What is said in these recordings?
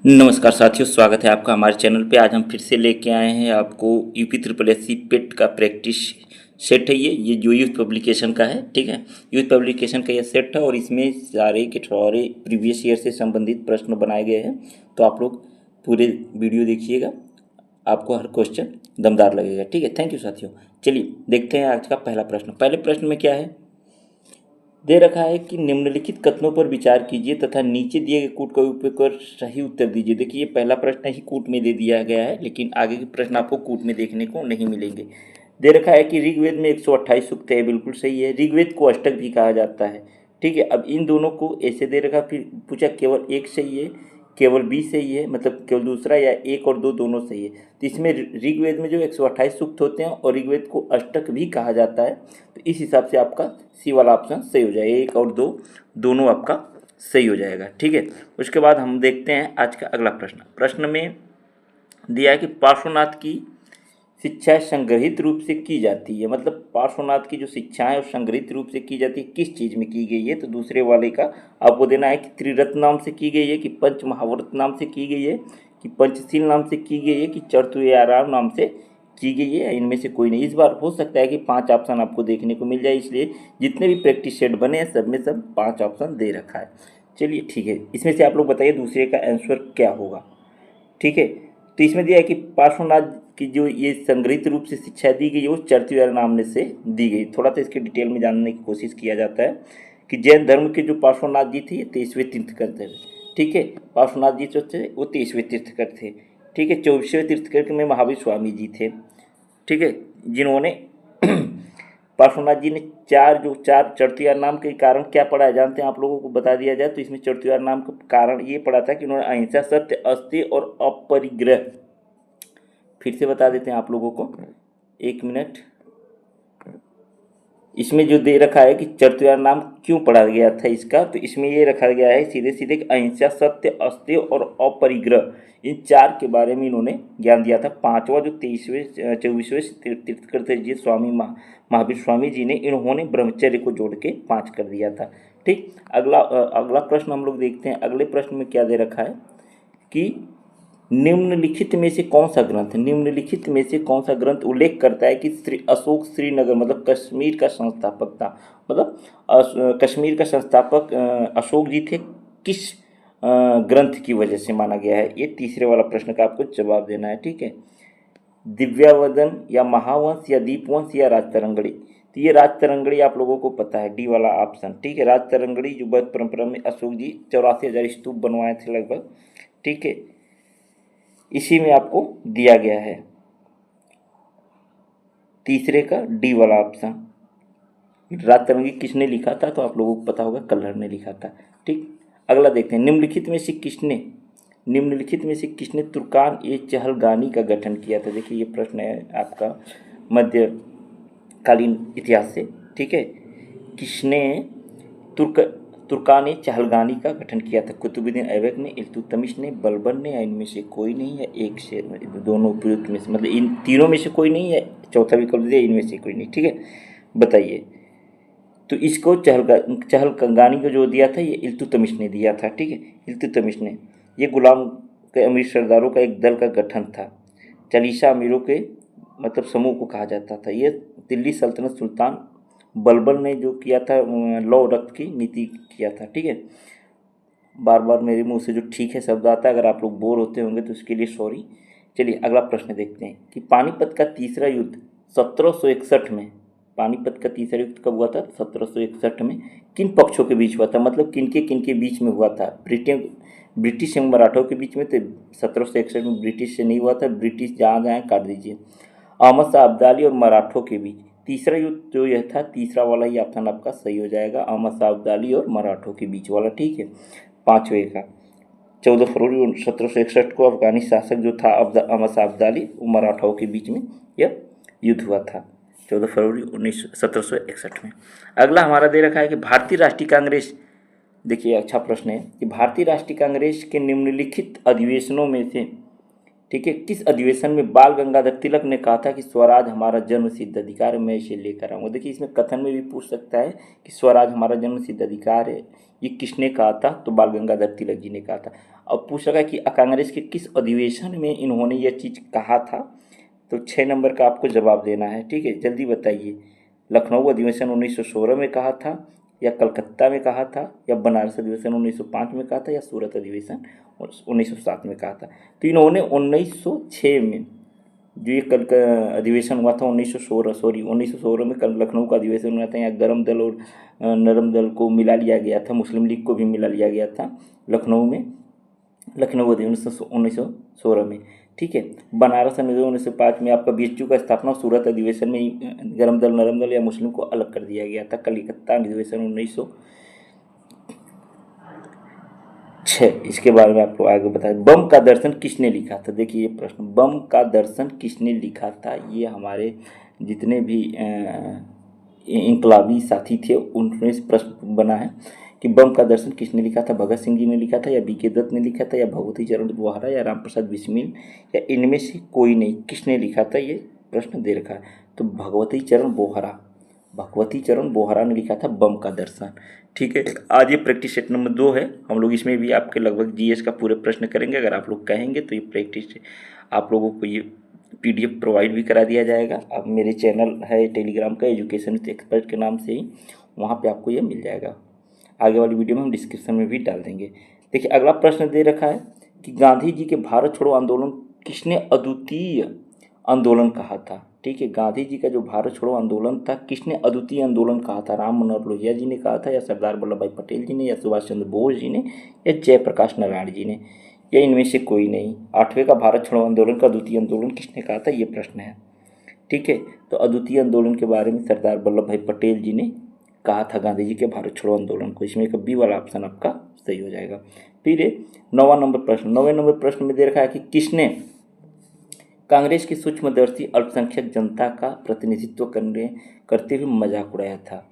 नमस्कार साथियों, स्वागत है आपका हमारे चैनल पे। आज हम फिर से लेके आए हैं आपको यूपी ट्रिपल एस सी पेट का प्रैक्टिस सेट है। ये जो यूथ पब्लिकेशन का है, ठीक है। यूथ पब्लिकेशन का ये सेट है और इसमें सारे के सारे प्रीवियस ईयर से संबंधित प्रश्न बनाए गए हैं। तो आप लोग पूरे वीडियो देखिएगा, आपको हर क्वेश्चन दमदार लगेगा, ठीक है। थैंक यू साथियों। चलिए देखते हैं आज का पहला प्रश्न। पहले प्रश्न में क्या है, दे रखा है कि निम्नलिखित कथनों पर विचार कीजिए तथा नीचे दिए गए कूट का उपयोग कर सही उत्तर दीजिए। देखिए, ये पहला प्रश्न ही कूट में दे दिया गया है, लेकिन आगे के प्रश्न आपको कूट में देखने को नहीं मिलेंगे। दे रखा है कि ऋग्वेद में 128 सूक्त है, बिल्कुल सही है। ऋग्वेद को अष्टक भी कहा जाता है, ठीक है। अब इन दोनों को ऐसे दे रखा, फिर पूछा केवल एक सही है, केवल बी सही है, मतलब केवल दूसरा, या एक और दो दोनों सही है। तो इसमें ऋग्वेद में जो 128 सूक्त होते हैं और ऋग्वेद को अष्टक भी कहा जाता है, तो इस हिसाब से आपका सी वाला ऑप्शन सही हो जाएगा। एक और दो दोनों आपका सही हो जाएगा, ठीक है। उसके बाद हम देखते हैं आज का अगला प्रश्न। प्रश्न में दिया है कि पार्श्वनाथ की शिक्षाएं संग्रहित रूप से की जाती है, मतलब पार्श्वनाथ की जो शिक्षाएं और संग्रहित रूप से की जाती है किस चीज़ में की गई है। तो दूसरे वाले का आपको देना है कि त्रिरत्न नाम से की गई है, कि पंच महाव्रत नाम से की गई है, कि पंचशील नाम से की गई है, कि चतुरार्याम नाम से की गई है। इनमें से कोई नहीं। इस बार हो सकता है कि 5 ऑप्शन आपको देखने को मिल जाए, इसलिए जितने भी प्रैक्टिस सेट बने हैं सब में सब 5 ऑप्शन दे रखा है। चलिए ठीक है, इसमें से आप लोग बताइए दूसरे का आंसर क्या होगा, ठीक है। तो इसमें दिया है कि पार्श्वनाथ की जो ये संग्रहित रूप से शिक्षा दी गई है वो चरतुर्वेद नाम से दी गई। थोड़ा सा इसके डिटेल में जानने की कोशिश किया जाता है कि जैन धर्म के जो पार्श्वनाथ जी थे ये 23वें तीर्थंकर थे, ठीक है। पार्श्वनाथ जी जो थे वो 23वें तीर्थंकर थे, ठीक है। 24वें तीर्थंकर में महावीर स्वामी जी थे, ठीक है, जिन्होंने पार्श्वनाथ जी ने चार चरतुर्वेद नाम के कारण क्या पढ़ा है जानते हैं, आप लोगों को बता दिया जाए तो इसमें चरतुर्वेद नाम का कारण ये पढ़ा था कि उन्होंने अहिंसा, सत्य, अस्तेय और अपरिग्रह। फिर से बता देते हैं आप लोगों को, एक मिनट। इसमें जो दे रखा है कि चरतुर्वेद नाम क्यों पढ़ा गया था इसका, तो इसमें ये रखा गया है सीधे सीधे कि अहिंसा, सत्य, अस्तेय और अपरिग्रह, इन 4 के बारे में इन्होंने ज्ञान दिया था। 5वां जो 24वें तीर्थंकर थे जी स्वामी महावीर स्वामी जी ने, इन्होंने ब्रह्मचर्य को जोड़ के 5 कर दिया था, ठीक। अगला प्रश्न हम लोग देखते हैं। अगले प्रश्न में क्या दे रखा है कि निम्नलिखित में से कौन सा ग्रंथ, निम्नलिखित में से कौन सा ग्रंथ उल्लेख करता है कि अशोक श्रीनगर मतलब कश्मीर का संस्थापक था, मतलब कश्मीर का संस्थापक अशोक जी थे, किस ग्रंथ की वजह से माना गया है। ये तीसरे वाला प्रश्न का आपको जवाब देना है, ठीक है। दिव्यावदन या महावंश या दीपवंश या राजतरंगड़ी। तो ये राजतरंगड़ी आप लोगों को पता है, डी वाला ऑप्शन, ठीक है। राजतरंगड़ी जो बौद्ध परंपरा में अशोक जी 84,000 स्तूप बनवाए थे लगभग, ठीक है, इसी में आपको दिया गया है तीसरे का डी वाला ऑप्शन। राजतरंगी किसने लिखा था, तो आप लोगों को पता होगा, कल्हड़ ने लिखा था, ठीक। अगला देखते हैं, निम्नलिखित में से किसने तुर्कान ए चहलगानी का गठन किया था। देखिए ये प्रश्न है आपका मध्यकालीन इतिहास से, ठीक है। किसने तुर्कान ए चहलगानी का गठन किया था। कुतुबुद्दीन ऐबक ने, इल्तुतमिश ने, बलबन ने, या इनमें से कोई नहीं, या एक से दोनों उपयुक्त में से, मतलब इन तीनों में से कोई नहीं, या चौथा विकल्प दिया इनमें से कोई नहीं, ठीक है। बताइए। तो इसको चहलगानी को जो दिया था ये इल्तुतमिश ने दिया था, ठीक है। इल्तुतमिश ने, ये गुलाम के अमीर सरदारों का एक दल का गठन था। चालीसा अमीरों के मतलब समूह को कहा जाता था। ये दिल्ली सल्तनत सुल्तान बलबन ने जो किया था, लौ रक्त की नीति किया था, ठीक है। बार बार मेरे मुंह से जो ठीक है शब्द आता है, अगर आप लोग बोर होते होंगे तो उसके लिए सॉरी। चलिए अगला प्रश्न देखते हैं कि पानीपत का तीसरा युद्ध 1761 में, पानीपत का तीसरा युद्ध कब हुआ था, 1761 में किन पक्षों के बीच हुआ था, मतलब किन के बीच में हुआ था। ब्रिटिश एवं मराठों के बीच में, तो 1761 में ब्रिटिश से नहीं हुआ था, ब्रिटिश जहाँ जाए काट दीजिए। अहमद शाह अब्दाली और मराठों के बीच तीसरा युद्ध जो यह था, तीसरा वाला ही ऑप्शन आपका सही हो जाएगा, अहमद शाह अब्दाली और मराठों के बीच वाला, ठीक है। 5वें का 14 फरवरी 1761 को अफगानी शासक जो था अहमद शाह अब्दाली, वो मराठाओं के बीच में यह युद्ध हुआ था 14 फरवरी 1761 में। अगला हमारा दे रखा है कि भारतीय राष्ट्रीय कांग्रेस, देखिए अच्छा प्रश्न है कि भारतीय राष्ट्रीय कांग्रेस के निम्नलिखित अधिवेशनों में से, ठीक है, किस अधिवेशन में बाल गंगाधर तिलक ने कहा था कि स्वराज हमारा जन्म सिद्ध अधिकार है, मैं इसे लेकर आऊँगा। देखिए इसमें कथन में भी पूछ सकता है कि स्वराज हमारा जन्म सिद्ध अधिकार है, ये किसने कहा था, तो बाल गंगाधर तिलक जी ने कहा था। अब पूछ रखा है कि कांग्रेस के किस अधिवेशन में इन्होंने यह चीज़ कहा था। तो 6 नंबर का आपको जवाब देना है, ठीक है, जल्दी बताइए। लखनऊ अधिवेशन 1916 में कहा था, या कलकत्ता में कहा था, या बनारस अधिवेशन 1905 में कहा था, या सूरत अधिवेशन 1907 में कहा था। तो इन्होंने 1906 में जो ये कल का अधिवेशन हुआ था 1916 में कल लखनऊ का अधिवेशन हुआ था। यहाँ गर्म दल और नरम दल को मिला लिया गया था, मुस्लिम लीग को भी मिला लिया गया था लखनऊ में, लखनऊ अधिवेशन 1916 में, ठीक है। बनारस अधिवेशन 1905 में आपका बीएचयू का स्थापना, सूरत अधिवेशन में गर्म दल नरम दल या मुस्लिम को अलग कर दिया गया था। कलकत्ता अधिवेशन 1906, इसके बारे में आपको आगे बताया। बम का दर्शन किसने लिखा था? देखिए ये प्रश्न, बम का दर्शन किसने लिखा था, ये हमारे जितने भी इनकलाबी साथी थे उनमें से प्रश्न बना है कि बम का दर्शन किसने लिखा था। भगत सिंह जी ने लिखा था, या बीके दत्त ने लिखा था, या भगवती चरण बोहरा, या राम प्रसाद बिस्मिल, या इनमें से कोई नहीं। किसने लिखा था, ये प्रश्न दे रखा है। तो भगवती चरण बोहरा ने लिखा था बम का दर्शन, ठीक है। आज ये प्रैक्टिस सेट नंबर 2 है। हम लोग इसमें भी आपके लगभग जीएस का पूरे प्रश्न करेंगे। अगर आप लोग कहेंगे तो ये प्रैक्टिस आप लोगों को ये पीडीएफ प्रोवाइड भी करा दिया जाएगा। अब मेरे चैनल है टेलीग्राम का, एजुकेशन विद एक्सपर्ट के नाम से ही, वहाँ पे आपको ये मिल जाएगा। आगे वाली वीडियो में हम डिस्क्रिप्शन में भी डाल देंगे। देखिए अगला प्रश्न दे रखा है कि गांधी जी के भारत छोड़ो आंदोलन किसने अद्वितीय आंदोलन कहा था, ठीक है। गांधी जी का जो भारत छोड़ो आंदोलन था, किसने अद्वितीय आंदोलन कहा था? राम मनोहर लोहिया जी ने कहा था, या सरदार वल्लभ भाई पटेल जी ने, या सुभाष चंद्र बोस जी ने, या जयप्रकाश नारायण जी ने, या इनमें से कोई नहीं। 8वें का भारत छोड़ो आंदोलन का अद्वितीय आंदोलन किसने कहा था, ये प्रश्न है, ठीक है। तो अद्वितीय आंदोलन के बारे में सरदार वल्लभ भाई पटेल जी ने कहा था गांधी जी के भारत छोड़ो आंदोलन को। इसमें एक बी वाला ऑप्शन आपका सही हो जाएगा। फिर 9वां नंबर प्रश्न, 9वें नंबर प्रश्न में दे रखा है कि किसने कांग्रेस की सूक्ष्मदर्शी अल्पसंख्यक जनता का प्रतिनिधित्व करते हुए मजाक उड़ाया था।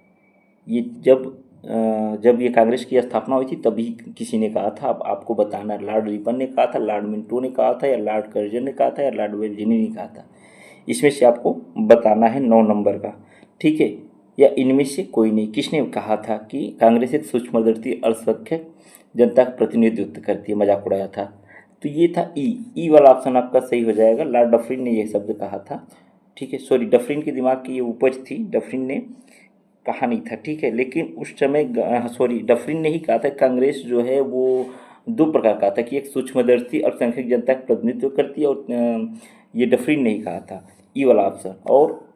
ये जब ये कांग्रेस की स्थापना हुई थी तभी किसी ने कहा था। अब आपको बताना, लॉर्ड रिपन ने कहा था, लॉर्ड मिंटो ने कहा था, या लॉर्ड कर्जन ने कहा था, या लॉर्ड वेलजिनी ने कहा था। इसमें से आपको बताना है 9 नंबर का, ठीक है। या इनमें से कोई नहीं। किसने कहा था कि कांग्रेस एक सूक्ष्मदर्शी अल्पसंख्यक जनता का प्रतिनिधित्व करती है, मजाक उड़ाया था? तो ये था ई वाला ऑप्शन आपका सही हो जाएगा। लॉर्ड डफरिन ने यह शब्द कहा था, ठीक है। सॉरी, डफरिन के दिमाग की ये उपज थी, डफरिन ने कहा नहीं था, ठीक है। लेकिन उस समय डफरिन ने ही कहा था कांग्रेस जो है वो 2 प्रकार का था कि एक सूक्ष्मदर्शी अल्पसंख्यक जनता का प्रतिनिधित्व करती है, और ये डफरिन ने ही कहा था, ई वाला ऑप्शन। और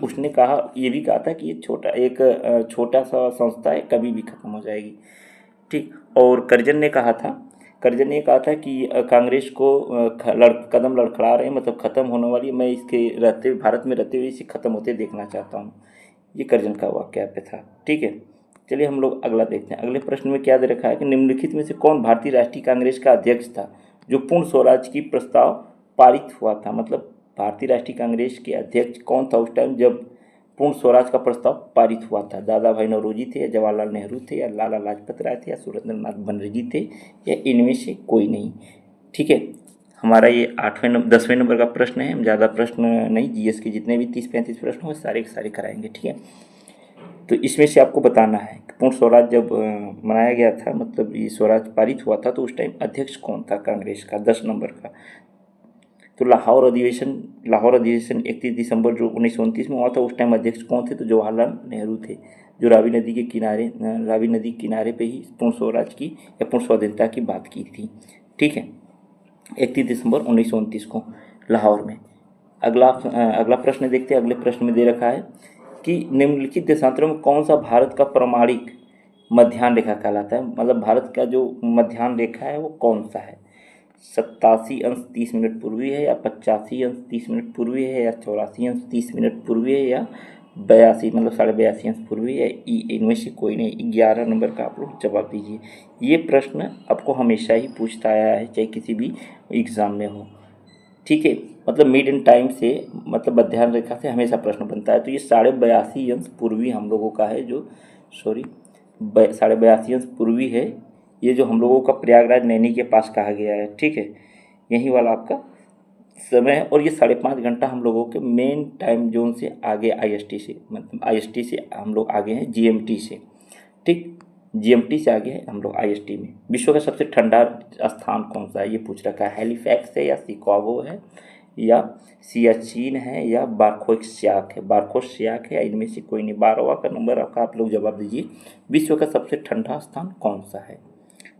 उसने कहा, ये भी कहा था कि ये छोटा सा संस्था है, कभी भी खत्म हो जाएगी, ठीक। और कर्जन ने कहा था कि कांग्रेस को कदम लड़खड़ा रहे हैं, मतलब ख़त्म होने वाली है, मैं इसके भारत में रहते हुए इसे ख़त्म होते देखना चाहता हूँ। ये कर्जन का वाक्य पे था, ठीक है। चलिए हम लोग अगला देखते हैं। अगले प्रश्न में क्या दे रखा है कि निम्नलिखित में से कौन भारतीय राष्ट्रीय कांग्रेस का अध्यक्ष था जो पूर्ण स्वराज की प्रस्ताव पारित हुआ था। मतलब भारतीय राष्ट्रीय कांग्रेस के अध्यक्ष कौन था उस टाइम जब पूर्ण स्वराज का प्रस्ताव पारित हुआ था? दादा भाई नौरोजी थे, या जवाहरलाल नेहरू थे, या लाला लाजपत राय थे, या सुरेंद्रनाथ बनर्जी थे, या इनमें से कोई नहीं, ठीक है। हमारा ये 10वें नंबर का प्रश्न है। हम ज़्यादा प्रश्न नहीं, जीएस के जितने भी 30-35 प्रश्न हो सारे के सारे कराएंगे, ठीक है। तो इसमें से आपको बताना है कि पूर्ण स्वराज जब मनाया गया था, मतलब ये स्वराज पारित हुआ था, तो उस टाइम अध्यक्ष कौन था कांग्रेस का? 10 नंबर का। तो लाहौर अधिवेशन 31 दिसंबर जो 1929 में हुआ था, उस टाइम अध्यक्ष कौन थे? तो जवाहरलाल नेहरू थे, जो रावी नदी के किनारे पे ही पूर्ण स्वराज की या पूर्ण स्वाधीनता की बात की थी, ठीक है, 31 दिसंबर 1929 को लाहौर में। अगला प्रश्न देखते हैं। अगले प्रश्न में दे रखा है कि निम्नलिखित देशांतरों में कौन सा भारत का प्रमाणिक मध्याह्न रेखा कहलाता है? मतलब भारत का जो मध्याह्न रेखा है वो कौन सा है? 87 अंश 30 मिनट पूर्वी है, या 85 अंश 30 मिनट पूर्वी है, या 84 अंश 30 मिनट पूर्वी है, या 82 मतलब 82.5 अंश पूर्वी है? इनमें से कोई नहीं। 11 नंबर का आप लोग जवाब दीजिए। ये प्रश्न आपको हमेशा ही पूछता आया है, चाहे किसी भी एग्ज़ाम में हो, ठीक है। मतलब मिड इन टाइम से, मतलब मध्याह्न रेखा से हमेशा प्रश्न बनता है। तो ये 82.5 अंश पूर्वी हम लोगों का है, जो 82.5 अंश पूर्वी है, ये जो हम लोगों का प्रयागराज नैनी के पास कहा गया है, ठीक है। यही वाला आपका समय है। और ये 5.5 घंटा हम लोगों के मेन टाइम जोन से आगे, IST से, मतलब IST से हम लोग आगे हैं GMT से, ठीक। जीएमटी से आगे है हम लोग आईएसटी में। विश्व का सबसे ठंडा स्थान कौन सा है, ये पूछ रखा है। हैलीफैक्स है या शिकागो है या सियाचिन है या बारकोस्याक है। बारकोस्याक है या इनमें से कोई नहीं। 12वां का नंबर आपका, आप लोग जवाब दीजिए। विश्व का सबसे ठंडा स्थान कौन सा है,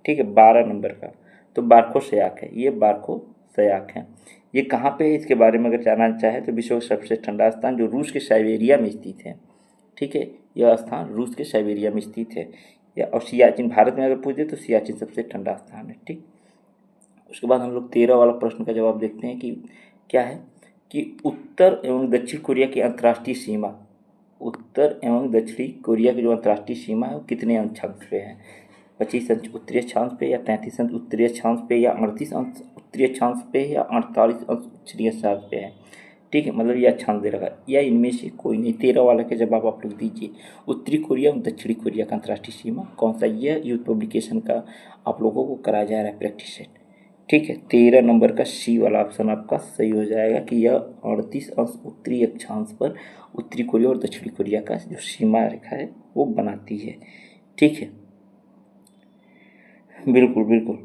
ठीक है, 12 नंबर का। तो बारकोस्याक है, ये बारकोस्याक है। ये कहाँ पे है, इसके बारे में अगर जानना चाहे तो विश्व का सबसे ठंडा स्थान जो रूस के साइबेरिया में स्थित है, ठीक है, यह स्थान रूस के साइबेरिया में स्थित है। या और सियाचिन, भारत में अगर पूछ दे तो सियाचिन सबसे ठंडा स्थान है, ठीक। उसके बाद हम लोग 13 वाला प्रश्न का जवाब देखते हैं कि क्या है कि उत्तर एवं दक्षिण कोरिया की अंतर्राष्ट्रीय सीमा, उत्तर एवं दक्षिणी कोरिया की जो अंतर्राष्ट्रीय सीमा है वो कितने अक्षांश पे है। 25 अंश उत्तरी अक्षांश पे या 33 अंश उत्तरी अक्षांश पे या 38 अंश उत्तरी अक्षांश पे या 48 अंश दक्षिणी अक्षांश पे है, ठीक है, मतलब ये अक्षांश दे रखा है या इनमें से कोई नहीं। 13 वाला के जवाब आप लोग दीजिए। उत्तरी कोरिया और दक्षिणी कोरिया का अंतर्राष्ट्रीय सीमा कौन सा, यह यूथ पब्लिकेशन का आप लोगों को कराया जा रहा है प्रैक्टिस सेट, ठीक है। 13 नंबर का सी वाला ऑप्शन आपका सही हो जाएगा कि यह 38 अंश उत्तरी अक्षांश पर उत्तरी कोरिया और दक्षिणी कोरिया का जो सीमा रेखा है वो बनाती है, ठीक है। बिल्कुल बिल्कुल।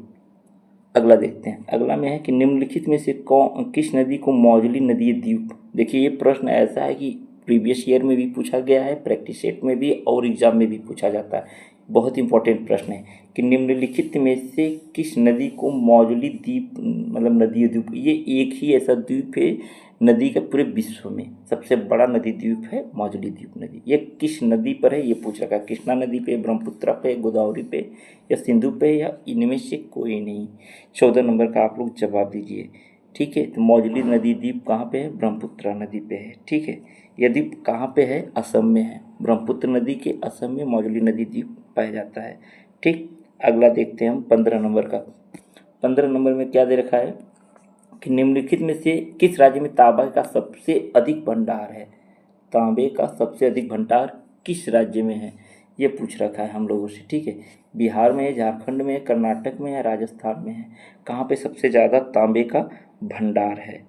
अगला देखते हैं। अगला में है कि निम्नलिखित में से किस नदी को मौजली नदीय द्वीप। देखिए ये प्रश्न ऐसा है कि प्रीवियस ईयर में भी पूछा गया है, प्रैक्टिस सेट में भी और एग्जाम में भी पूछा जाता है। बहुत इंपॉर्टेंट प्रश्न है कि निम्नलिखित में से किस नदी को मौजली द्वीप, मतलब नदीय द्वीप, ये एक ही ऐसा द्वीप है नदी के पूरे विश्व में सबसे बड़ा नदी द्वीप है मौजली द्वीप नदी। ये किस नदी पर है ये पूछ रखा है। कृष्णा नदी पे, ब्रह्मपुत्रा पे, गोदावरी पे या सिंधु पे या इनमें से कोई नहीं। 14 नंबर का आप लोग जवाब दीजिए, ठीक है। तो मौजली नदी द्वीप कहाँ पे है, ब्रह्मपुत्रा नदी पे है, ठीक है। यह द्वीप कहाँ पे है, असम में है। ब्रह्मपुत्र नदी के असम में मौजली नदी द्वीप पाया जाता है, ठीक। अगला देखते हैं हम 15 नंबर का। 15 नंबर में क्या दे रखा है कि निम्नलिखित में से किस राज्य में तांबे का सबसे अधिक भंडार है। तांबे का सबसे अधिक भंडार किस राज्य में है ये पूछ रखा है हम लोगों से, ठीक है। बिहार में है, झारखंड में है, कर्नाटक में है, राजस्थान में है। कहाँ पे सबसे ज़्यादा तांबे का भंडार है,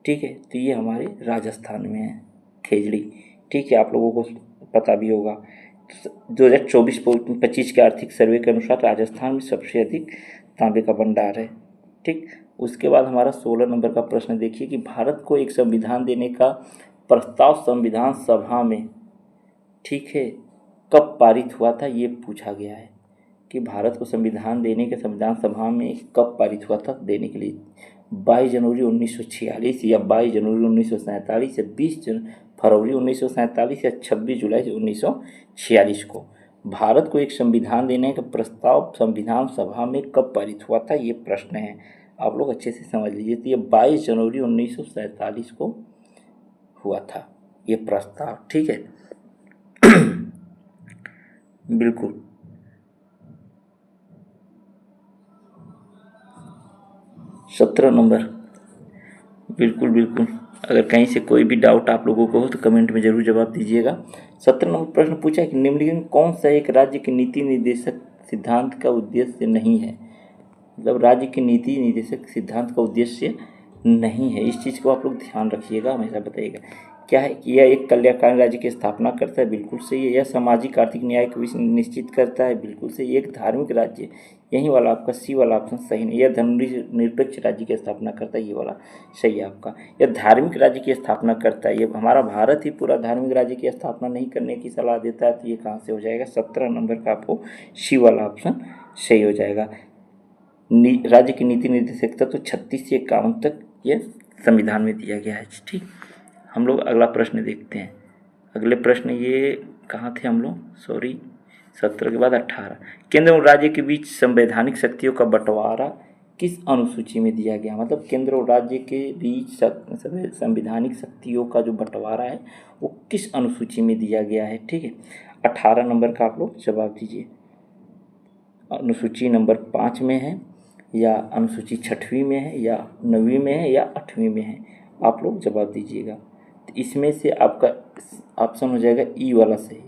ठीक है, तो ये हमारे राजस्थान में है, खेजड़ी, ठीक है। आप लोगों को पता भी होगा 2024-25 के आर्थिक सर्वे के अनुसार राजस्थान में सबसे अधिक तांबे का भंडार है, ठीक। उसके बाद हमारा 16 नंबर का प्रश्न देखिए कि भारत को एक संविधान देने का प्रस्ताव संविधान सभा में, ठीक है, कब पारित हुआ था ये पूछा गया है कि भारत को संविधान देने के संविधान सभा में कब पारित हुआ था देने के लिए। 22 जनवरी 1946 या 22 जनवरी 1947 या 20 फरवरी 1947 या 26 जुलाई 1946 को भारत को एक संविधान देने का प्रस्ताव संविधान सभा में कब पारित हुआ था ये प्रश्न है। आप लोग अच्छे से समझ लीजिए। तो ये 22 जनवरी 1947 को हुआ था ये प्रस्ताव, ठीक है। बिल्कुल। सत्रह नंबर, बिल्कुल बिल्कुल। अगर कहीं से कोई भी डाउट आप लोगों को हो तो कमेंट में ज़रूर जवाब दीजिएगा। 17 नंबर प्रश्न पूछा है कि निम्नलिखित में कौन सा एक राज्य के नीति निर्देशक सिद्धांत का उद्देश्य नहीं है। मतलब राज्य के नीति निर्देशक सिद्धांत का उद्देश्य नहीं है, इस चीज़ को आप लोग ध्यान रखिएगा, हमेशा बताइएगा। क्या है कि यह एक कल्याणकारी राज्य की स्थापना करता है, बिल्कुल सही है। यह सामाजिक आर्थिक न्याय को भी निश्चित करता है, बिल्कुल सही। एक धार्मिक राज्य, यही वाला आपका सी वाला ऑप्शन सही नहीं। यह धर्मनिरपेक्ष राज्य की स्थापना करता है, ये वाला सही है आपका। यह धार्मिक राज्य की स्थापना करता है, ये हमारा भारत ही पूरा धार्मिक राज्य की स्थापना नहीं करने की सलाह देता है, तो ये कहाँ से हो जाएगा। 17 नंबर का आपको सी वाला ऑप्शन सही हो जाएगा। राज्य की नीति निर्देशकता तो 36 से 51 तक ये संविधान में दिया गया है, ठीक। हम लोग अगला प्रश्न देखते हैं। अगले प्रश्न ये कहाँ थे हम लोग, सॉरी, 17 के बाद 18। केंद्र और राज्य के बीच संवैधानिक शक्तियों का बंटवारा किस अनुसूची में दिया गया। मतलब केंद्र और राज्य के बीच संवैधानिक शक्तियों का जो बंटवारा है वो किस अनुसूची में दिया गया है, ठीक है। 18 नंबर का आप लोग जवाब दीजिए। अनुसूची नंबर 5 में है या अनुसूची 6वीं में है या 9वीं में है या 8वीं में है, आप लोग जवाब दीजिएगा। तो इसमें से आपका ऑप्शन हो जाएगा ई वाला सही।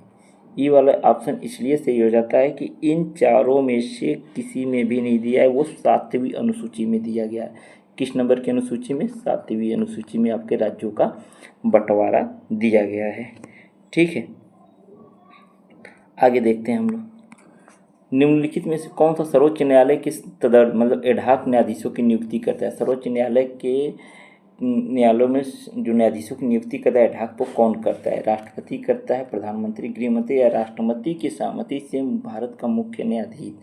ई वाला ऑप्शन इसलिए सही हो जाता है कि इन चारों में से किसी में भी नहीं दिया है, वो 7वीं अनुसूची में दिया गया है। किस नंबर की अनुसूची में, 7वीं अनुसूची में आपके राज्यों का बंटवारा दिया गया है, ठीक है। आगे देखते हैं हम लोग। निम्नलिखित में से कौन सा सर्वोच्च न्यायालय के मतलब एडहॉक न्यायाधीशों की नियुक्ति करता है? सर्वोच्च न्यायालय के न्यायालयों में जो न्यायाधीशों की नियुक्ति करता है एडहॉक वो कौन करता है? राष्ट्रपति करता है, प्रधानमंत्री, गृहमंत्री या राष्ट्रपति की सहमति से भारत का मुख्य न्यायाधीश?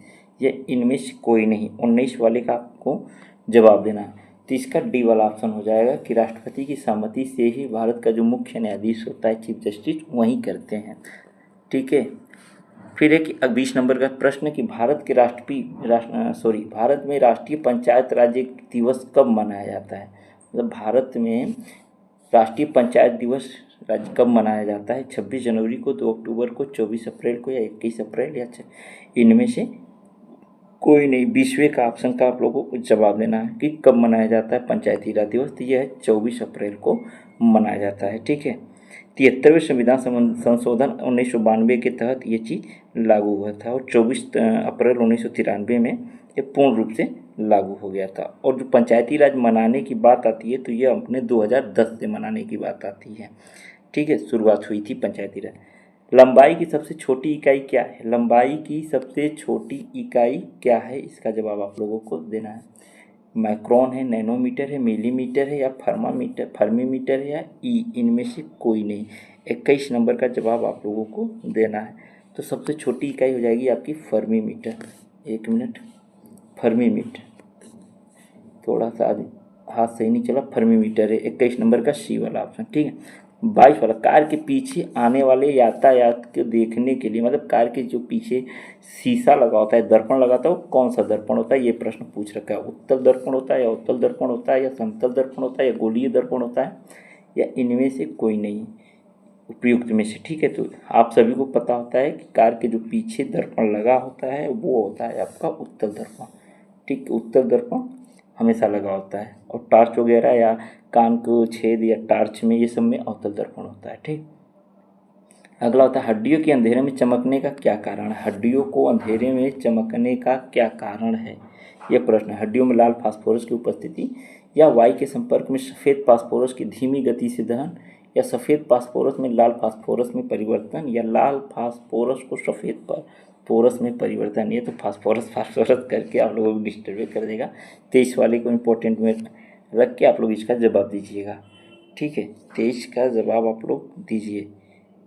या इनमें से कोई नहीं। 19 वाले का आपको जवाब देना है। तो इसका डी वाला ऑप्शन हो जाएगा कि राष्ट्रपति की सहमति से ही भारत का जो मुख्य न्यायाधीश होता है, चीफ जस्टिस, वही करते हैं। ठीक है। फिर एक 20 नंबर का प्रश्न कि भारत में राष्ट्रीय पंचायत राज दिवस कब मनाया जाता है? मतलब भारत में राष्ट्रीय पंचायत दिवस कब मनाया जाता है? 26 जनवरी को, 2 अक्टूबर को, 24 अप्रैल को या 21 अप्रैल या इनमें से कोई नहीं। 20वें का ऑप्शन का आप लोगों को जवाब देना है कि कब मनाया जाता है पंचायती राज दिवस। तो यह है 24 अप्रैल को मनाया जाता है। ठीक है। 73वें संविधान संशोधन 1992 के तहत ये चीज़ लागू हुआ था और 24 अप्रैल 1993 में ये पूर्ण रूप से लागू हो गया था। और जो पंचायती राज मनाने की बात आती है तो ये अपने 2010 से मनाने की बात आती है। ठीक है, शुरुआत हुई थी पंचायती राज। लंबाई की सबसे छोटी इकाई क्या है? लंबाई की सबसे छोटी इकाई क्या है? इसका जवाब आप लोगों को देना है। माइक्रोन है, नैनोमीटर है, मिलीमीटर है या फर्मीमीटर है या ई? इनमें से कोई नहीं। 21 नंबर का जवाब आप लोगों को देना है। तो सबसे छोटी इकाई हो जाएगी आपकी फर्मीमीटर। 1 मिनट, फर्मीमीटर, थोड़ा सा हाथ सही नहीं चला, फर्मीमीटर है 21 नंबर का सी वाला ऑप्शन। ठीक है। 22 वाला, कार के पीछे आने वाले यातायात को देखने के लिए, मतलब कार के जो पीछे शीशा लगा होता है, दर्पण लगाता है, वो कौन सा दर्पण होता है? ये प्रश्न पूछ रखा है। उत्तल दर्पण होता है या उत्तल दर्पण होता है या समतल दर्पण होता है या गोलीय दर्पण होता है या इनमें से कोई नहीं उपयुक्त में से? ठीक है। तो आप सभी को पता होता है कि कार के जो पीछे दर्पण लगा होता है वो होता है आपका उत्तल दर्पण। ठीक, उत्तल दर्पण हमेशा लगा होता है। और टॉर्च वगैरह या कान को छेद या टॉर्च में, ये सब में अवतल दर्पण होता है। ठीक। अगला होता है हड्डियों के अंधेरे में चमकने का क्या कारण है? हड्डियों को अंधेरे में चमकने का क्या कारण है? यह प्रश्न है। हड्डियों में लाल फास्फोरस की उपस्थिति या वायु के संपर्क में सफ़ेद फास्फोरस की धीमी गति से दहन या सफ़ेद फास्फोरस में लाल फास्फोरस में परिवर्तन या लाल फास्फोरस को सफ़ेद फास्फोरस में परिवर्तन। ये तो फास्फोरस करके आप लोगों को डिस्टर्ब कर देगा। 23 वाले को इम्पोर्टेंट में रख के आप लोग इसका जवाब दीजिएगा। ठीक है, 23 का जवाब आप लोग दीजिए।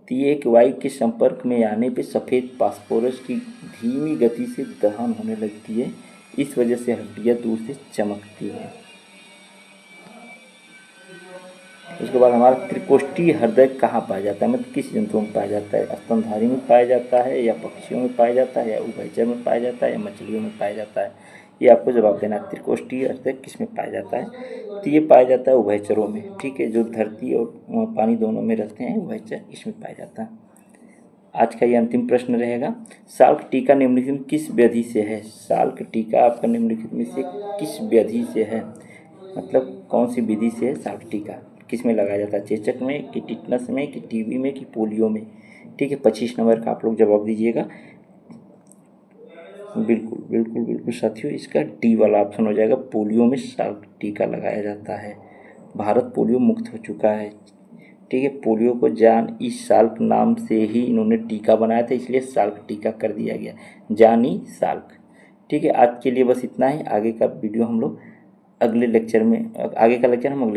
तो ये एक वायु के संपर्क में आने पे सफ़ेद फास्फोरस की धीमी गति से दहन होने लगती है, इस वजह से हड्डियाँ दूर से चमकती हैं। उसके बाद हमारा त्रिकोष्ठीय हृदय कहाँ पाया जाता है? मतलब किस जंतुओं में पाया जाता है? स्तनधारी में पाया जाता है या पक्षियों में पाया जाता है या उभयचर में पाया जाता है या मछलियों में पाया जाता है? ये आपको जवाब देना है। त्रिकोष्ठीय हृदय किस में पाया जाता है? तो ये पाया जाता है उभयचरों में। ठीक है, जो धरती और पानी दोनों में रहते हैं, उभयचर, इसमें पाया जाता है। आज का ये अंतिम प्रश्न रहेगा। साल्क टीका निम्नलिखित में किस व्याधि से है? साल्क टीका आपका निम्नलिखित में से किस व्याधि से है? मतलब कौन सी विधि से है साल्क टीका? किस में लगाया जाता है? चेचक में कि टिटनस में कि टीबी में कि पोलियो में? ठीक है, 25 नंबर का आप लोग जवाब दीजिएगा। बिल्कुल बिल्कुल बिल्कुल साथियों, इसका डी वाला ऑप्शन हो जाएगा। पोलियो में साल्क टीका लगाया जाता है। भारत पोलियो मुक्त हो चुका है। ठीक है, पोलियो को जान ई साल्क नाम से ही इन्होंने टीका बनाया था, इसलिए साल्क टीका कर दिया गया, जान ई साल्क। ठीक है, आज के लिए बस इतना ही। आगे का वीडियो हम लोग अगले लेक्चर में, आगे का लेक्चर हम अगले